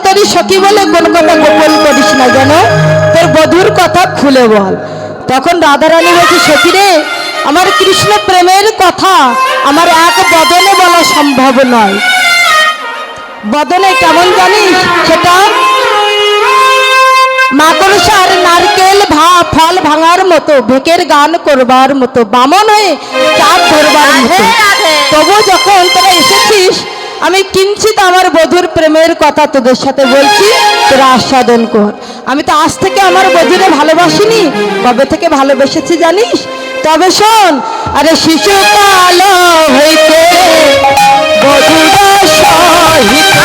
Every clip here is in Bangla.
তোরই সখী বলে কোন কথা গোপন করিস না, যেন তোর বধূর কথা খুলে বল। তখন রাধারানী বলছে, সখী রে, আমার কৃষ্ণ প্রেমের কথা আমার এক বদনে বলা সম্ভব নয়। বদনে কেমন জানিস? সেটা মাকড়সার নারকেল ফল ভাঙার মতো, ভেকের গান করবার মতো, বামন হয়ে চাঁদ ধরবার মতো। তবু যখন তোরা এসেছিস, আমি কিঞ্চিত আমার বধূর প্রেমের কথা তোদের সাথে বলছি, তোরা আস্বাদন কর। আমি তো আজ থেকে আমার বধূরে ভালোবাসিনি, কবে থেকে ভালোবেসেছি জানিস? তবে শোন, আরে শিশুকাল হইতে বধূরা সহিত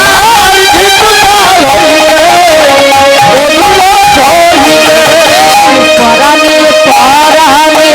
পরাণে পরাণে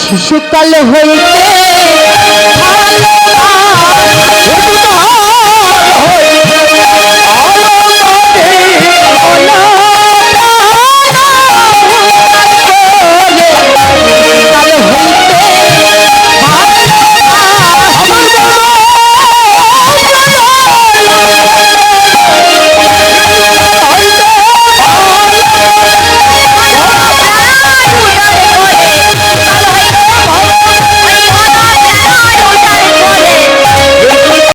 শিশুকাল হইতে